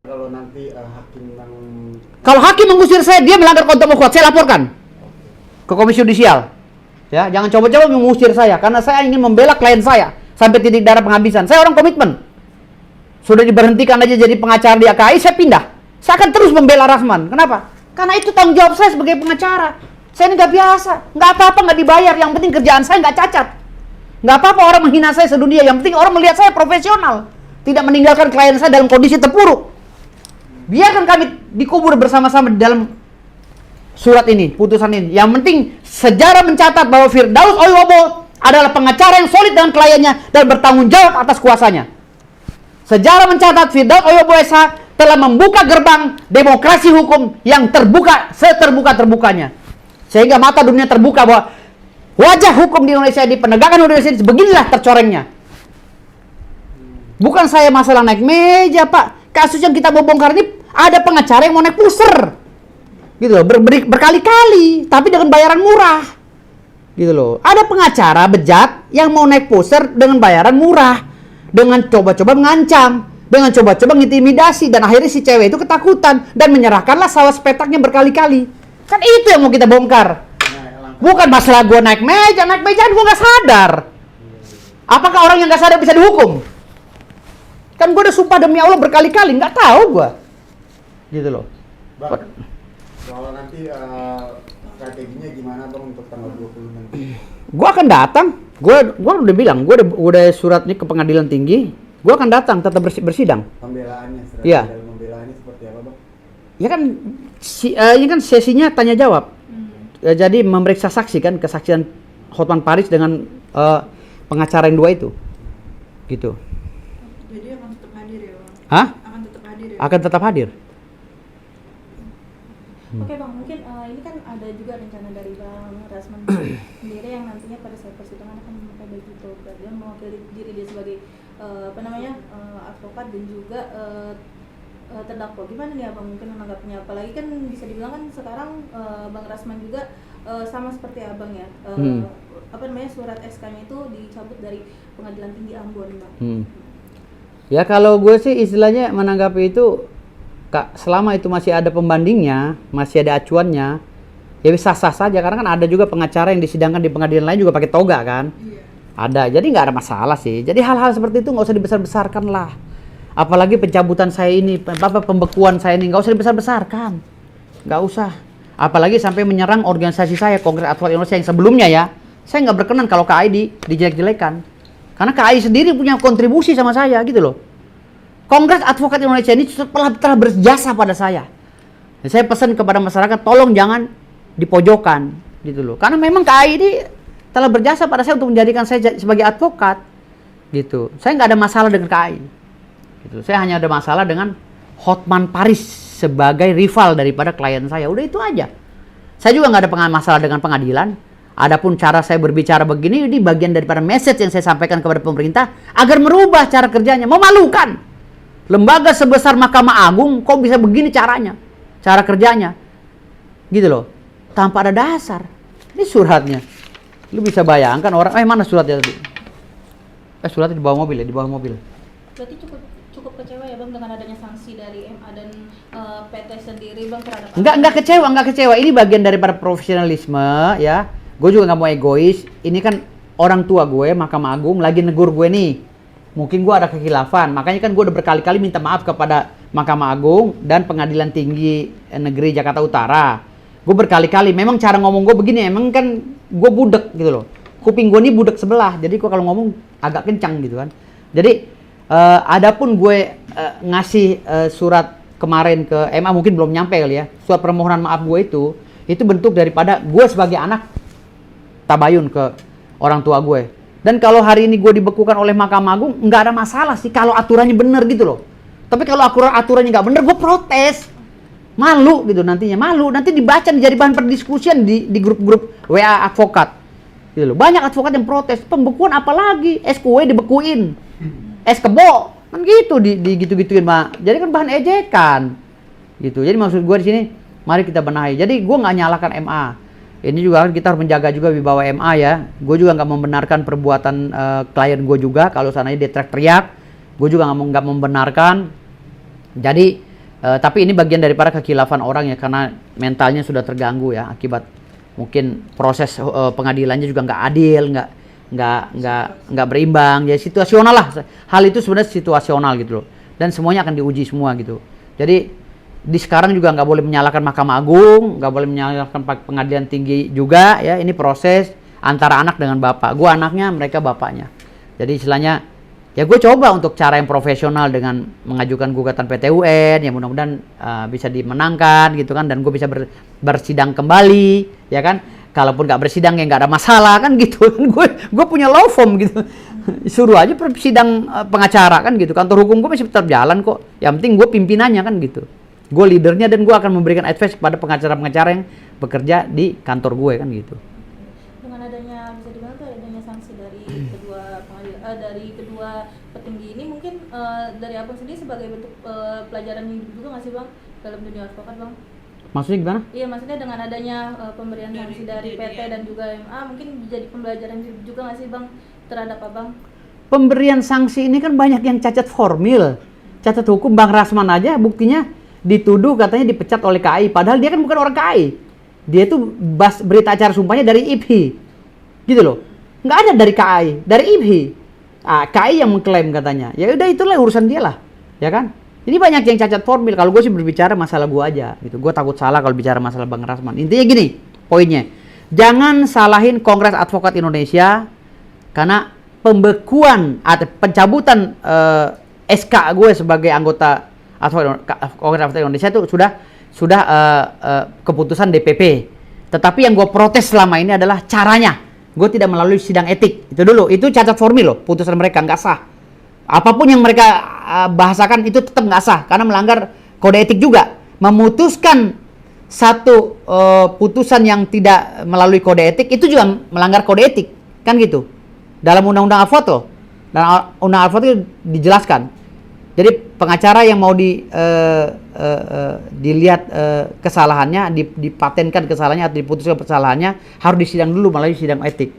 Kalau nanti hakim yang Kalau hakim mengusir saya, dia melanggar kontrak kuat, saya laporkan ke Komisi Yudisial. Ya, jangan coba-coba mengusir saya karena saya ingin membela klien saya sampai titik darah penghabisan. Saya orang komitmen. Sudah diberhentikan aja jadi pengacara di AKI, saya pindah. Saya akan terus membela Rasman. Kenapa? Karena itu tanggung jawab saya sebagai pengacara. Saya ini nggak biasa, nggak apa-apa nggak dibayar. Yang penting kerjaan saya nggak cacat. Nggak apa-apa orang menghina saya sedunia. Yang penting orang melihat saya profesional, tidak meninggalkan klien saya dalam kondisi terpuruk. Biarkan kami dikubur bersama-sama di dalam surat ini, putusan ini. Yang penting sejarah mencatat bahwa Firdaus Oyobo adalah pengacara yang solid dengan kliennya dan bertanggung jawab atas kuasanya. Sejarah mencatat Firdaus Oyobo SH telah membuka gerbang demokrasi hukum yang terbuka seterbuka-terbukanya. Sehingga mata dunia terbuka bahwa wajah hukum di Indonesia, di penegakan Indonesia ini beginilah tercorengnya. Bukan saya masalah naik meja, Pak. Kasus yang kita mau bongkar ini ada pengacara yang mau naik pusar. Gitu loh, berkali-kali, tapi dengan bayaran murah. Gitu loh. Ada pengacara bejat yang mau naik poster dengan bayaran murah, dengan coba-coba mengancam, dengan coba-coba mengintimidasi, dan akhirnya si cewek itu ketakutan dan menyerahkanlah sawas petaknya berkali-kali. Kan itu yang mau kita bongkar. Bukan masalah gue naik meja gue nggak sadar. Apakah orang yang nggak sadar bisa dihukum? Kan gue udah sumpah demi Allah berkali-kali, nggak tahu gue. Gitu loh. Bang, soal nanti strateginya gimana Bang untuk tanggal 20 nanti? Gue akan datang. Gue udah bilang, gue udah surat ini ke pengadilan tinggi. Gue akan datang, tetap bersidang. Pembelaannya, strategi Iya. dalam pembelaannya seperti apa Bang? Ya kan, ini kan sesinya tanya jawab. Jadi memeriksa saksi kan, kesaksian Hotman Paris dengan pengacara yang dua itu. Gitu. Jadi akan tetap hadir ya Bang? Hah? Akan tetap hadir ya? Akan tetap hadir. Oke Bang, mungkin ini kan ada juga rencana dari Bang Rasman sendiri yang nantinya pada saat persidangan akan memakai baju toga. Dia mewakili diri dia sebagai advokat dan juga terdakwa. Gimana nih Abang mungkin menanggapinya? Apalagi kan bisa dibilang kan sekarang Bang Rasman juga sama seperti Abang ya. Surat SK-nya itu dicabut dari Pengadilan Tinggi Ambon, Bang. Ya kalau gue sih istilahnya menanggapi itu, selama itu masih ada pembandingnya, masih ada acuannya, ya sah-sah saja. Karena kan ada juga pengacara yang disidangkan di pengadilan lain juga pakai toga kan. Iya. Ada, jadi nggak ada masalah sih. Jadi hal-hal seperti itu nggak usah dibesar-besarkan lah. Apalagi pencabutan saya ini, pembekuan saya ini nggak usah dibesar-besarkan. Nggak usah. Apalagi sampai menyerang organisasi saya, Kongres Advokat Indonesia yang sebelumnya ya. Saya nggak berkenan kalau KAI dijelek-jelekan. Karena KAI sendiri punya kontribusi sama saya gitu loh. Kongres Advokat Indonesia ini telah berjasa pada saya. Dan saya pesan kepada masyarakat, tolong jangan dipojokkan gitu loh. Karena memang KAI ini telah berjasa pada saya untuk menjadikan saya sebagai advokat gitu. Saya nggak ada masalah dengan KAI. Gitu. Saya hanya ada masalah dengan Hotman Paris sebagai rival daripada klien saya. Udah itu aja. Saya juga nggak ada masalah dengan pengadilan. Adapun cara saya berbicara begini, ini bagian daripada message yang saya sampaikan kepada pemerintah agar merubah cara kerjanya. Memalukan. Lembaga sebesar Mahkamah Agung kok bisa begini caranya, cara kerjanya, gitu loh, tanpa ada dasar. Ini suratnya, lu bisa bayangkan orang, mana suratnya tadi? Suratnya di bawah mobil ya, di bawah mobil. Berarti cukup kecewa ya Bang dengan adanya sanksi dari MA dan PT sendiri Bang terhadap Enggak kecewa. Ini bagian daripada profesionalisme ya. Gue juga nggak mau egois. Ini kan orang tua gue, Mahkamah Agung lagi negur gue nih. Mungkin gue ada kekhilafan, makanya kan gue udah berkali-kali minta maaf kepada Mahkamah Agung dan Pengadilan Tinggi Negeri Jakarta Utara. Gue berkali-kali, memang cara ngomong gue begini, emang kan gue budek gitu loh. Kuping gue ini budek sebelah, jadi gue kalau ngomong agak kencang gitu kan. Jadi, adapun gue ngasih surat kemarin ke MA, mungkin belum nyampe kali ya. Surat permohonan maaf gue itu bentuk daripada gue sebagai anak tabayun ke orang tua gue. Dan kalau hari ini gue dibekukan oleh Mahkamah Agung, nggak ada masalah sih kalau aturannya bener gitu loh. Tapi kalau aturannya nggak bener, gue protes. Malu gitu nantinya, malu. Nanti dibaca jadi bahan perdiskusian di grup-grup WA advokat. Gitu loh. Banyak advokat yang protes, pembekuan apalagi, SKW dibekuin. Kebo, kan gitu, gitu-gituin Mak. Jadi kan bahan ejekan. Gitu. Jadi maksud gue di sini, mari kita benahi. Jadi gue nggak nyalakan MA. Ini juga kita harus menjaga juga wibawa MA ya. Gue juga nggak membenarkan perbuatan klien gue juga. Kalau seandainya dia teriak-teriak, gue juga nggak membenarkan. Jadi Tapi ini bagian daripada kekhilafan orang ya, karena mentalnya sudah terganggu ya akibat mungkin proses pengadilannya juga nggak adil, nggak berimbang, ya situasional lah. Hal itu sebenarnya situasional gitu loh, dan semuanya akan diuji semua gitu. Jadi di sekarang juga nggak boleh menyalahkan Mahkamah Agung, nggak boleh menyalahkan pengadilan tinggi juga ya. Ini proses antara anak dengan bapak. Gue anaknya, mereka bapaknya. Jadi istilahnya ya gue coba untuk cara yang profesional dengan mengajukan gugatan PT UN, ya mudah-mudahan bisa dimenangkan gitu kan, dan gue bisa bersidang kembali ya kan. Kalaupun nggak bersidang ya nggak ada masalah kan gitu. Gue punya law firm gitu. Suruh aja sidang pengacara kan gitu. Kantor hukum gue masih tetap jalan kok. Yang penting gue pimpinannya kan gitu. Gue leadernya, dan gue akan memberikan advice kepada pengacara-pengacara yang bekerja di kantor gue kan gitu. Dengan adanya bisa dibilang tuh adanya sanksi dari kedua petinggi ini, mungkin dari Abang sendiri sebagai bentuk pelajaran hidup juga nggak sih Bang dalam dunia advokat Bang? Maksudnya gimana? Iya, maksudnya dengan adanya pemberian sanksi dari PT dan juga MA, mungkin jadi pembelajaran hidup juga nggak sih Bang terhadap Abang? Pemberian sanksi ini kan banyak yang cacat formil, cacat hukum. Bang Rasman aja buktinya dituduh katanya dipecat oleh KAI, padahal dia kan bukan orang KAI. Dia tuh berita acara sumpahnya dari IPHI, gitu loh. Nggak ada dari KAI, dari IPHI. KAI yang mengklaim katanya. Ya udah, itulah urusan dia lah, ya kan. Ini banyak yang cacat formil. Kalau gue sih berbicara masalah gue aja, gitu. Gue takut salah kalau bicara masalah Bang Rasman. Intinya gini, poinnya, jangan salahin Kongres Advokat Indonesia karena pembekuan atau pencabutan SK gue sebagai anggota Kongres Advokat Indonesia itu sudah keputusan DPP. Tetapi yang gue protes selama ini adalah caranya. Gue tidak melalui sidang etik. Itu dulu. Itu cacat formil loh. Putusan mereka nggak sah. Apapun yang mereka bahasakan itu tetap nggak sah karena melanggar kode etik juga. Memutuskan satu putusan yang tidak melalui kode etik itu juga melanggar kode etik, kan gitu. Dalam undang-undang advokat loh. Dan undang advokat itu dijelaskan. Jadi pengacara yang mau dilihat kesalahannya, dipatenkan kesalahannya atau diputuskan kesalahannya harus disidang dulu melalui sidang etik.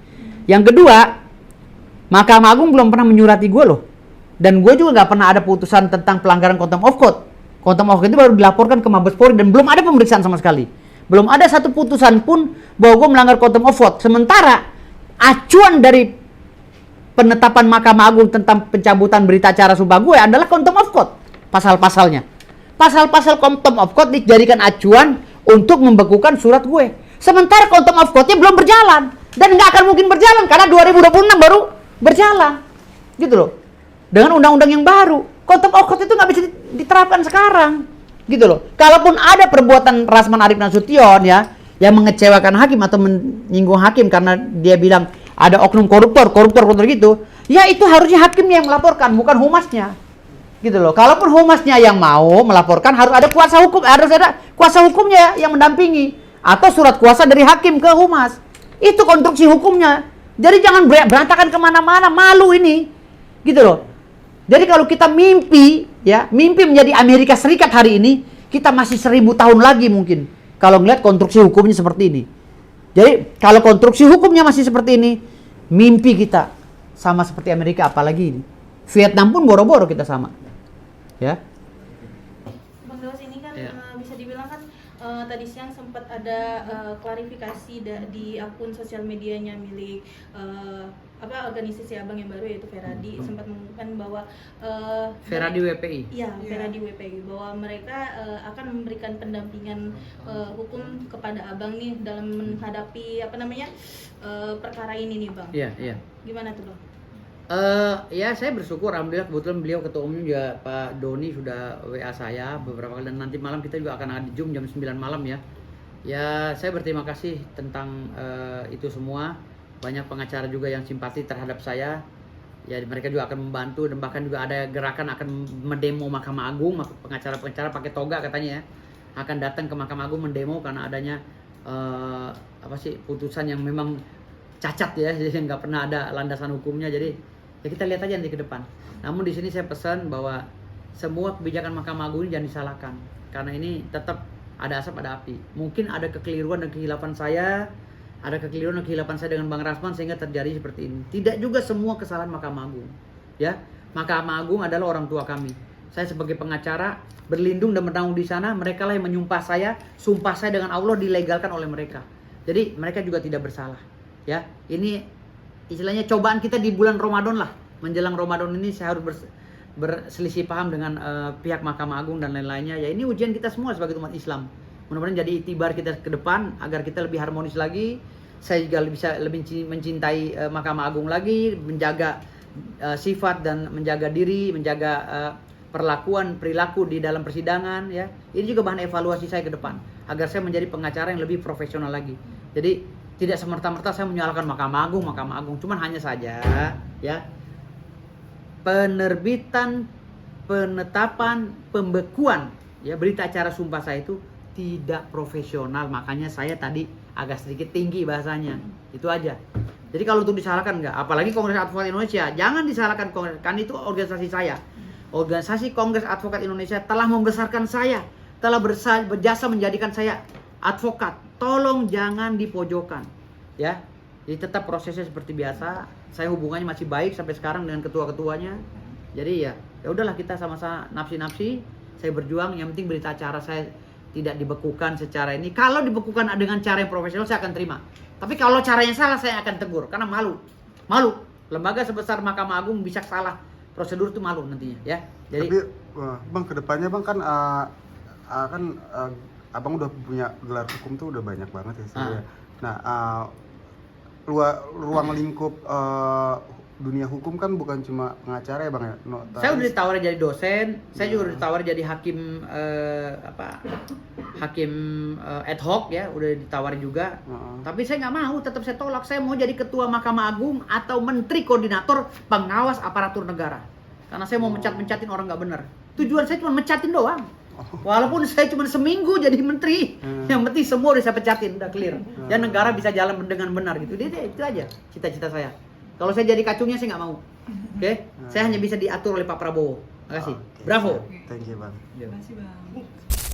Yang kedua, Mahkamah Agung belum pernah menyurati gue loh. Dan gue juga nggak pernah ada putusan tentang pelanggaran contempt of court. Contempt of court itu baru dilaporkan ke Mabes Polri dan belum ada pemeriksaan sama sekali. Belum ada satu putusan pun bahwa gue melanggar contempt of court. Sementara acuan dari penetapan Mahkamah Agung tentang pencabutan berita acara sumpah gue adalah contempt of court. Pasal-pasalnya. Pasal-pasal contempt of court dijadikan acuan untuk membekukan surat gue. Sementara contempt of court-nya belum berjalan. Dan nggak akan mungkin berjalan karena 2026 baru berjalan. Gitu loh. Dengan undang-undang yang baru. Contempt of court itu nggak bisa diterapkan sekarang. Gitu loh. Kalaupun ada perbuatan Rasman Arief Nasution ya, yang mengecewakan hakim atau menyinggung hakim karena dia bilang ada oknum koruptor gitu, ya itu harusnya hakimnya yang melaporkan, bukan humasnya. Gitu loh. Kalaupun humasnya yang mau melaporkan, harus ada kuasa hukum, harus ada kuasa hukumnya yang mendampingi atau surat kuasa dari hakim ke humas. Itu konstruksi hukumnya. Jadi jangan berantakan kemana-mana, malu ini. Gitu loh. Jadi kalau kita mimpi menjadi Amerika Serikat hari ini, kita masih 1000 tahun lagi mungkin. Kalau ngeliat konstruksi hukumnya seperti ini. Jadi kalau konstruksi hukumnya masih seperti ini, mimpi kita sama seperti Amerika, apalagi ini. Vietnam pun boro-boro kita sama. Ya. Bang Dewas, ini kan Ya. bisa dibilang kan tadi siang sempat ada klarifikasi di akun sosial medianya milik organisasi Abang yang baru, yaitu Feradi, sempat mengumumkan bahwa Feradi WPI. Iya, Feradi WPI, bahwa mereka akan memberikan pendampingan hukum kepada Abang nih dalam menghadapi perkara ini nih Bang. Iya. Gimana tuh Bang? Ya saya bersyukur, alhamdulillah kebetulan beliau ketua umum juga Pak Doni sudah WA saya beberapa kali, dan nanti malam kita juga akan ada di Zoom jam 9 malam ya. Ya saya berterima kasih tentang itu semua. Banyak pengacara juga yang simpati terhadap saya. Ya mereka juga akan membantu, dan bahkan juga ada gerakan akan mendemo Mahkamah Agung, pengacara-pengacara pakai toga katanya ya, akan datang ke Mahkamah Agung mendemo karena adanya putusan yang memang cacat ya, jadi nggak pernah ada landasan hukumnya. Jadi ya kita lihat aja nanti ke depan. Namun di sini saya pesan bahwa semua kebijakan Mahkamah Agung ini jangan disalahkan, karena ini tetap ada asap ada api. Mungkin ada kekeliruan dan kehilapan saya, dengan Bang Rasman sehingga terjadi seperti ini. Tidak juga semua kesalahan Mahkamah Agung. Ya, Mahkamah Agung adalah orang tua kami. saya sebagai pengacara berlindung dan menanggung di sana. Mereka lah yang menyumpah saya, sumpah saya dengan Allah dilegalkan oleh mereka. Jadi mereka juga tidak bersalah. Ya, ini istilahnya cobaan kita di bulan Ramadan lah. Menjelang Ramadan ini saya harus berselisih paham dengan pihak Mahkamah Agung dan lain-lainnya. Ya ini ujian kita semua sebagai umat Islam. Mudah-mudahan jadi itibar kita ke depan agar kita lebih harmonis lagi. Saya juga bisa lebih mencintai Mahkamah Agung lagi, menjaga sifat dan menjaga diri, menjaga perilaku di dalam persidangan ya. Ini juga bahan evaluasi saya ke depan agar saya menjadi pengacara yang lebih profesional lagi. Jadi tidak semerta-merta saya menyalahkan Mahkamah Agung, cuman hanya saja ya penerbitan, penetapan, pembekuan ya berita acara sumpah saya itu tidak profesional, makanya saya tadi agak sedikit tinggi bahasanya. Itu aja. Jadi kalau untuk disalahkan enggak, apalagi Kongres Advokat Indonesia, jangan disalahkan Kongres, kan itu organisasi saya. Organisasi Kongres Advokat Indonesia telah membesarkan saya, telah berjasa menjadikan saya advokat. Tolong jangan dipojokkan. Ya. Jadi tetap prosesnya seperti biasa. Saya hubungannya masih baik sampai sekarang dengan ketua-ketuanya. Jadi ya udahlah kita sama-sama nafsi-nafsi. Saya berjuang, yang penting berita acara saya tidak dibekukan secara ini. Kalau dibekukan dengan cara yang profesional saya akan terima. Tapi kalau caranya salah saya akan tegur karena malu. Lembaga sebesar Mahkamah Agung bisa salah prosedur itu malu nantinya ya. Jadi tapi Bang kedepannya Bang kan Abang udah punya gelar hukum tuh udah banyak banget ya sebenarnya. Nah ruang lingkup dunia hukum kan bukan cuma pengacara ya Bang ya. Saya udah ditawarin jadi dosen, saya juga udah ditawarin jadi hakim hakim ad hoc ya, udah ditawarin juga. Tapi saya nggak mau, tetap saya tolak. Saya mau jadi ketua Mahkamah Agung atau menteri koordinator pengawas aparatur negara. Karena saya mau mencatin orang nggak benar. Tujuan saya cuma mencatin doang. Walaupun saya cuma seminggu jadi menteri, yang penting semua udah saya pecatin, udah clear. Dan negara bisa jalan dengan benar gitu. Itu aja cita-cita saya. Kalau saya jadi kacungnya saya nggak mau. Oke? Saya hanya bisa diatur oleh Pak Prabowo. Makasih. Bravo. Thank you Bang. Terima kasih Bang.